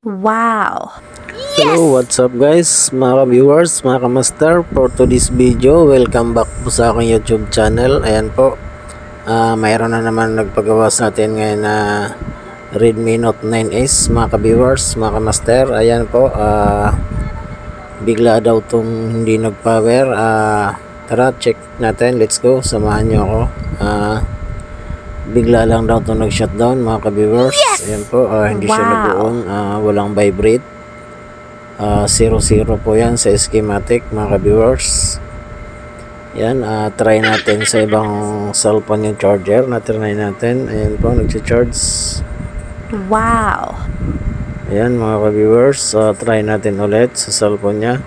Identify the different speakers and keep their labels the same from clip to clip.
Speaker 1: Wow!
Speaker 2: Hello, what's up guys, mga viewers, mga kamaster. For today's video, welcome back po sa aking YouTube channel. Ayan po, mayroon na naman nagpagawa sa atin ngayon na Redmi Note 9S, mga viewers, mga kamaster. Ayan po, bigla daw tong hindi nag-power. Tara, check natin, let's go, samahan nyo ako. Bigla lang daw itong nag-shutdown, mga ka-viewers. Ayan po, hindi siya nag-on, walang vibrate. 0-0 po yan sa schematic, mga ka-viewers. Yan, try natin sa ibang cellphone yung charger. Na-try natin. Ayan po, nag-charge.
Speaker 1: Wow!
Speaker 2: Ayan, mga ka-viewers, try natin ulit sa cellphone niya.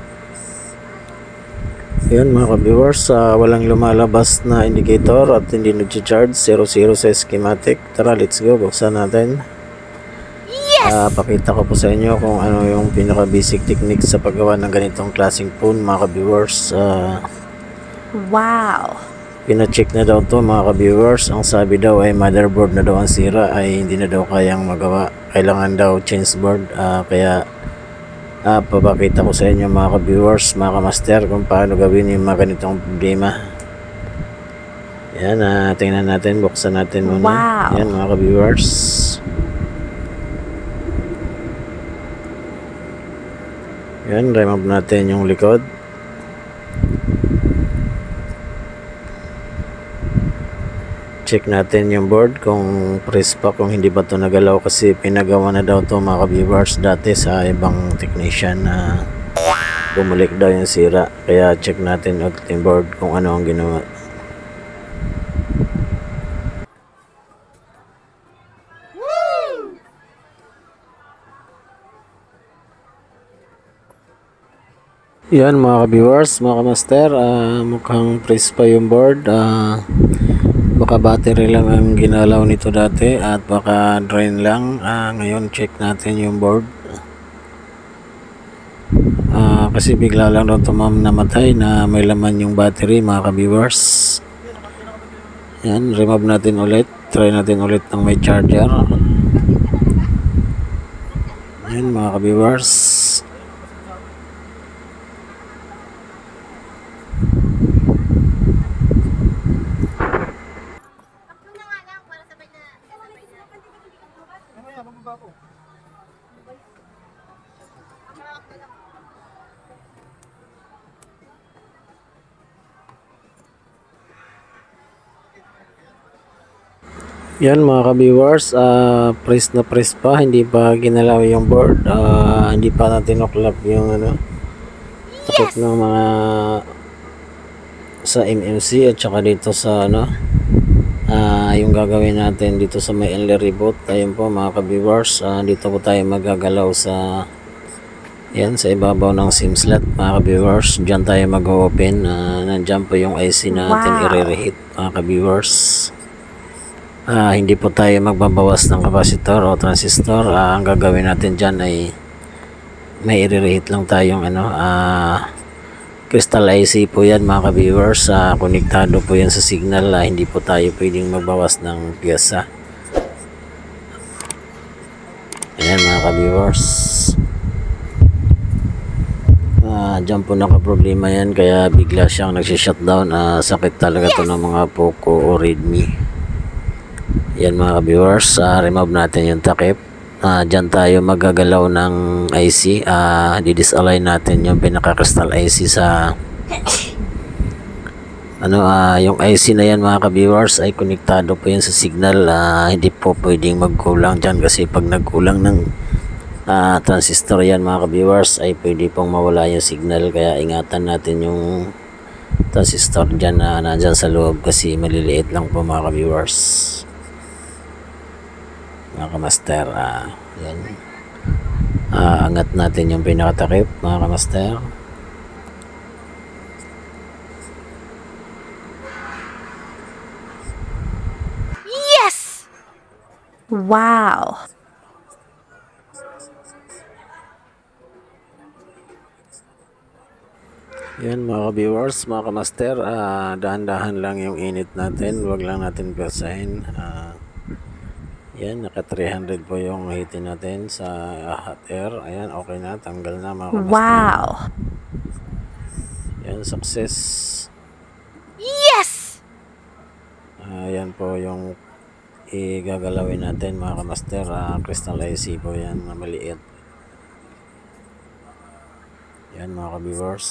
Speaker 2: Ayan, mga ka-viewers, walang lumalabas na indicator at hindi nag-charge. 0-0 sa schematic. Tara, let's go, buksan natin. Pakita ko po sa inyo kung ano yung pinaka basic technique sa paggawa ng ganitong klaseng phone, mga ka-viewers.
Speaker 1: Wow!
Speaker 2: Pina-check na daw to, mga ka-viewers. Ang sabi daw ay motherboard na daw ang sira, ay hindi na daw kayang magawa. Kailangan daw change board. Kaya papakita ko sa inyo, mga ka-viewers, mga ka-master, kung paano gawin yung mga ganitong problema. Yan, tingnan natin, buksan natin muna.
Speaker 1: Wow!
Speaker 2: Yan, mga ka-viewers. Yan, remove natin yung likod. Check natin yung board kung press pa, kung hindi ba ito nagalaw, kasi pinagawa na daw ito, mga ka-viewers, dati sa ibang technician na bumalik daw yung sira. Kaya check natin ulit yung board kung ano ang ginawa. Yan, mga ka-viewers, mga ka-master, mukhang press pa yung board. Baka battery lang ang ginalaw nito dati at baka drain lang. Ngayon check natin yung board. Kasi bigla lang daw namatay na may laman yung battery, mga ka-viewers. Yan, remove natin ulit. Try natin ulit ng may charger. Yan, mga ka-viewers. Yan, mga ka-viewers, press na press pa, hindi pa ginalaw yung board. Hindi pa natin oklap yung takip ng mga sa MMC at saka dito sa yung gagawin natin dito sa may early reboot. Ayun po, mga ka-viewers, dito po tayo magagalaw sa yan, sa ibabaw ng SIM slot, mga ka-viewers. Diyan tayo mag-open. Nandyan po yung IC natin i-reheat, mga ka-viewers. Hindi po tayo magbabawas ng capacitor o transistor. Ang gagawin natin dyan ay may i-reheat lang tayong crystal IC po yan, mga ka-viewers. Konektado po yan sa signal. Hindi po tayo pwedeng magbawas ng piyesa. Ayan, mga ka-viewers. Dyan po naka-problema yan, kaya bigla siyang nagsishutdown. Sakit talaga to ng mga Poco o Redmi. Yan, mga viewers, remove natin yung takip. Dyan tayo magagalaw ng IC. Didisalign natin yung pinaka-crystal IC sa yung IC na yan, mga ka-viewers, ay konektado po yan sa signal. Hindi po pwedeng magkulang dyan, kasi pag nagkulang ng transistor yan, mga ka-viewers, ay pwede pong mawala yung signal. Kaya ingatan natin yung transistor dyan na nandyan sa loob, kasi maliliit lang po, mga ka-viewers, mga ka-master. Yan, angat natin yung pinakatakip, mga ka-master.
Speaker 1: Yes! Wow!
Speaker 2: Yan, mga viewers, mga ka-master, dahan-dahan lang yung init natin, wag lang natin piyasahin. Yan, naka 300 po yung hitin natin sa hot air. Ayan, okay na. Tanggal na mga kamaster.
Speaker 1: Wow.
Speaker 2: Yan, success.
Speaker 1: Yes!
Speaker 2: Yan po yung igagalawin natin mga kamaster. Crystal IC po yan na maliit. Yan mga ka-viewers.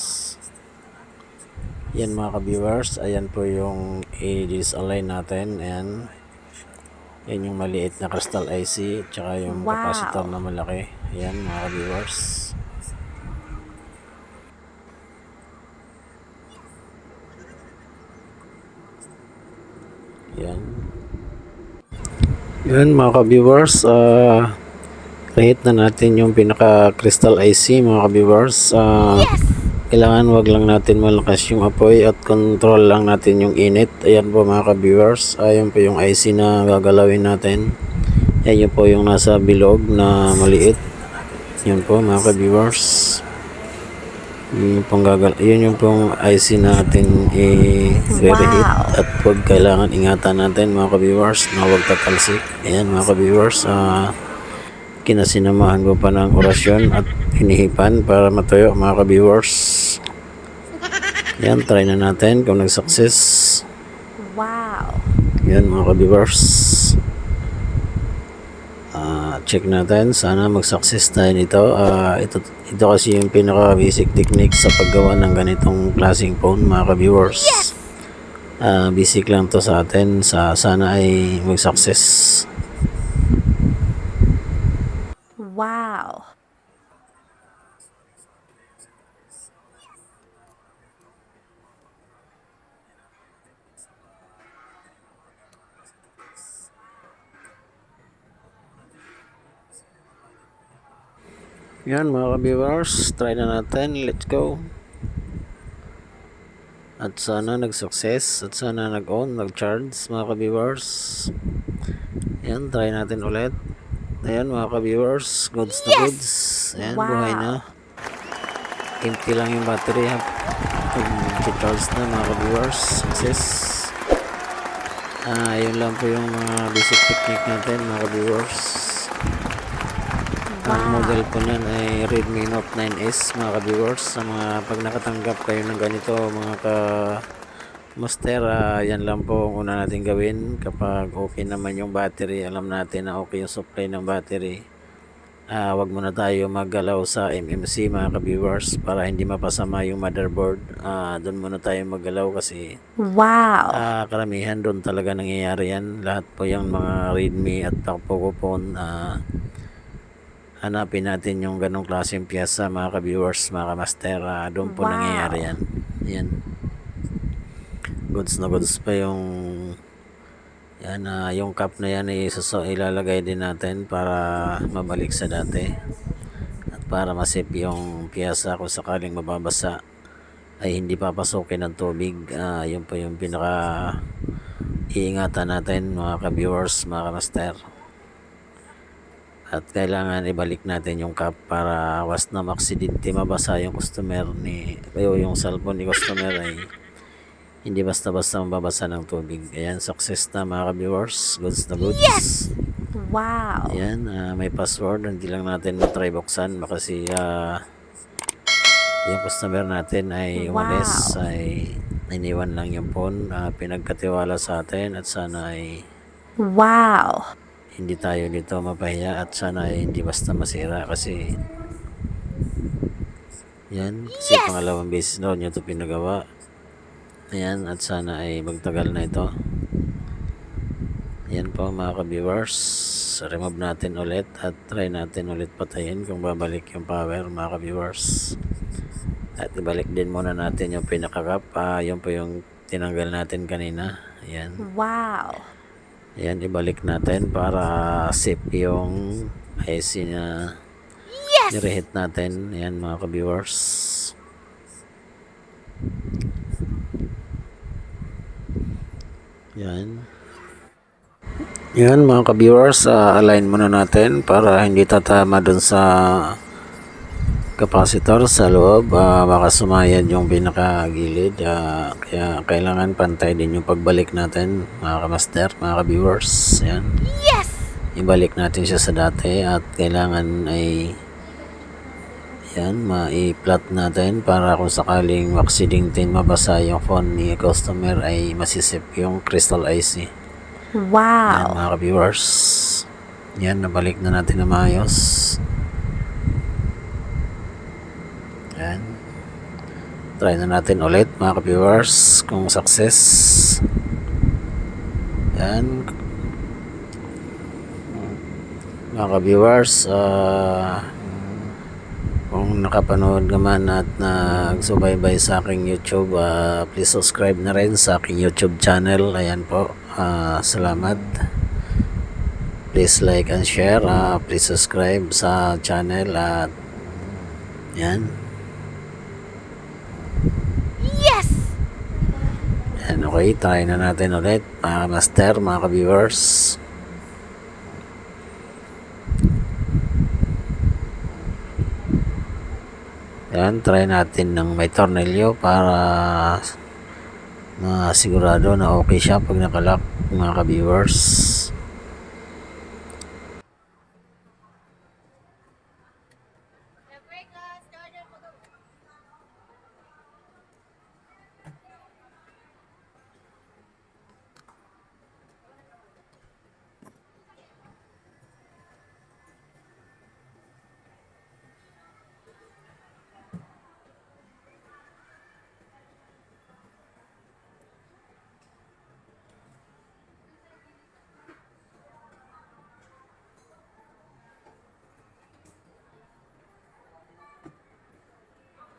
Speaker 2: Yan mga ka-viewers. Ayan po yung i-disalign natin. Ayan. Yan yung maliit na crystal IC. Tsaka yung
Speaker 1: Wow.
Speaker 2: capacitor na malaki. Ayan mga ka-viewers. Yan. Yan mga ka-viewers. Kahit na natin yung pinaka crystal IC mga ka-viewers.
Speaker 1: Yes!
Speaker 2: Kailangan wag lang natin malakas yung apoy at control lang natin yung init. Ayan po mga ka-viewers. Ayan po yung IC na gagalawin natin. Ayan po yung nasa bilog na maliit. Yan po mga ka-viewers. Yun yung pong IC natin i-reheat.
Speaker 1: Wow.
Speaker 2: At wag kailangan ingatan natin mga ka-viewers na wag tatalsik. Ayan mga ka-viewers. Kinasinamahan ko pa ng orasyon at hinihipan para matuyo mga ka-viewers. Yan, try na natin kung nag-success.
Speaker 1: Wow.
Speaker 2: Yan mga ka-viewers. Check natin. Sana mag-success tayo nito. Ito kasi yung pinaka-basic technique sa paggawa ng ganitong klaseng phone mga ka-viewers.
Speaker 1: Yes!
Speaker 2: Basic lang to sa atin. Sana ay mag-success.
Speaker 1: Wow.
Speaker 2: Yan mga ka-viewers, try na natin. Let's go. At sana nag-success at sana nag-on, nag-charge mga ka-viewers. Yan, try natin ulit. Ayan mga ka-viewers, goods na goods. Ayan,
Speaker 1: Wow.
Speaker 2: buhay na. Empty lang yung battery ha. Pag-charge na mga ka-viewers, success. Yun lang po yung mga basic technique natin mga ka-viewers. Ang model po niyan ay Redmi Note 9S mga ka-viewers. Sa mga pag nakatanggap kayo ng ganito mga ka-master, yan lang po ang una natin gawin. Kapag okay naman yung battery, alam natin na okay yung supply ng battery, wag muna tayo maggalaw sa MMC mga ka-viewers para hindi mapasama yung motherboard. Doon muna tayo maggalaw kasi
Speaker 1: Wow.
Speaker 2: karamihan doon talaga nangyayari yan. Lahat po yung mga Redmi at Poco phone, hanapin natin yung ganong klaseng piyasa mga ka-viewers, mga ka-master. Doon po
Speaker 1: Wow.
Speaker 2: nangyayari yan. Yan. Goods na goods pa yung yan, yung cup na yan ilalagay din natin para mabalik sa dati. At para masip yung piyasa kung sakaling mababasa ay hindi papasukin ng tubig. Yun po yung pinaka iingatan natin mga ka-viewers, mga ka-master. At kailangan ibalik natin yung cup para was na maksidente mabasa yung customer yung cellphone ni customer ay hindi basta-basta mababasa ng tubig. Ayan, success na mga ka-viewers. Goods na goods.
Speaker 1: Yes! Wow.
Speaker 2: Ayan, may password. Hindi lang natin matry buksan kasi yung customer natin ay umalis, ay iniwan lang yung phone. Pinagkatiwala sa atin at sana ay
Speaker 1: Wow.
Speaker 2: hindi tayo dito mapahiya at sana ay hindi basta masira kasi yan, kasi pangalawang beses daw niya ito pinagawa. Ayan, at sana ay magtagal na ito. Ayan po mga ka-viewers, remove natin ulit at try natin ulit patayin kung babalik yung power mga ka-viewers. At ibalik din muna natin yung pinaka-cup. Yun po yung tinanggal natin kanina. Ayan.
Speaker 1: Wow.
Speaker 2: Ayan, ibalik natin para safe yung IC na nireheat natin. Ayan mga ka-viewers. Ayan. Ayan mga ka-viewers, align muna natin para hindi tatama dun sa capacitor sa loob. Baka sumayad yung pinakagilid. Kaya kailangan pantay din yung pagbalik natin mga ka-master, mga ka-viewers. Ayan.
Speaker 1: Yes!
Speaker 2: ibalik natin siya sa dati at kailangan ay yan, ma-plot natin para kung sakaling maksidingtin mabasa yung phone ni customer ay masisip yung crystal IC. Yan
Speaker 1: Wow.
Speaker 2: mga ka-viewers. Yan, nabalik na natin na maayos. Yan. Try na natin ulit mga ka-viewers kung success. Yan. Mga ka-viewers, kung nakapanood naman at nagsubaybay sa aking YouTube, please subscribe na rin sa aking YouTube channel. Ayan po, salamat. Please like and share. Please subscribe sa channel at yan.
Speaker 1: Yes!
Speaker 2: Yan, okay, try na natin ulit mga master, mga ka-viewers. Yan, try natin ng may tornilyo para masigurado na okay siya pag nakalock mga ka-viewers.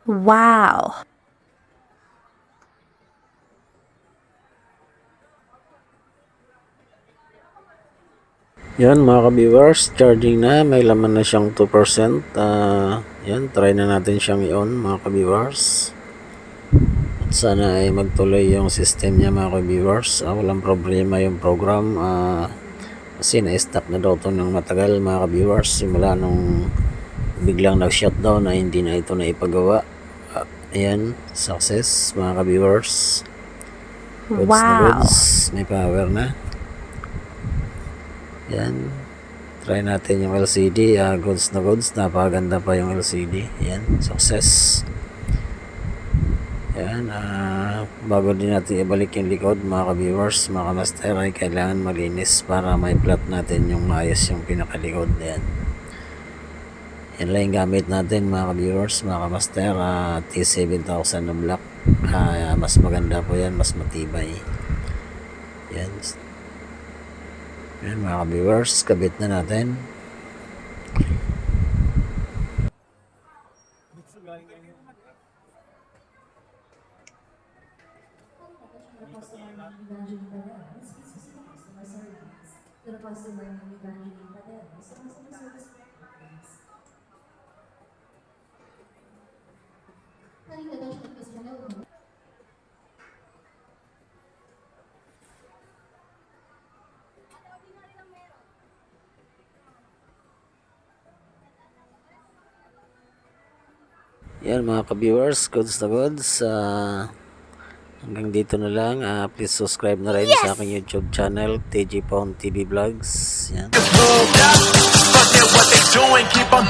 Speaker 1: Wow.
Speaker 2: Yan mga ka-viewers, charging na, may laman na siyang 2%. Yan, try na natin siyang i-on mga ka-viewers. At sana ay magtuloy yung system niya mga ka-viewers. Walang problema yung program. Kasi na-stop na daw ito ng matagal mga ka-viewers. Simula nung biglang nag-shutdown na hindi na ito na ipagawa. Ayan, success mga ka-viewers. Goods na
Speaker 1: Wow.
Speaker 2: goods, may power na. Yan. Try natin yung LCD. Goods na goods. Napakaganda pa yung LCD. Yan. Success. Yan. Bago din natin ibalik yung likod mga ka-viewers, mga ka-master, ay kailangan malinis para may plot natin yung maayos yung pinakalikod. Yan. Yan lang yung gamit natin mga ka-viewers, mga ka-master. T7000 na black. Mas maganda po yan. Mas matibay. Yan. Yan mga ka-viewers, kabit na natin. Yan mga ka-viewers, goods na goods. Hanggang dito na lang. Please subscribe na rin sa aking YouTube channel, TG Pound TV Vlogs. Yan.
Speaker 3: Fuck it, what they doing, keep on.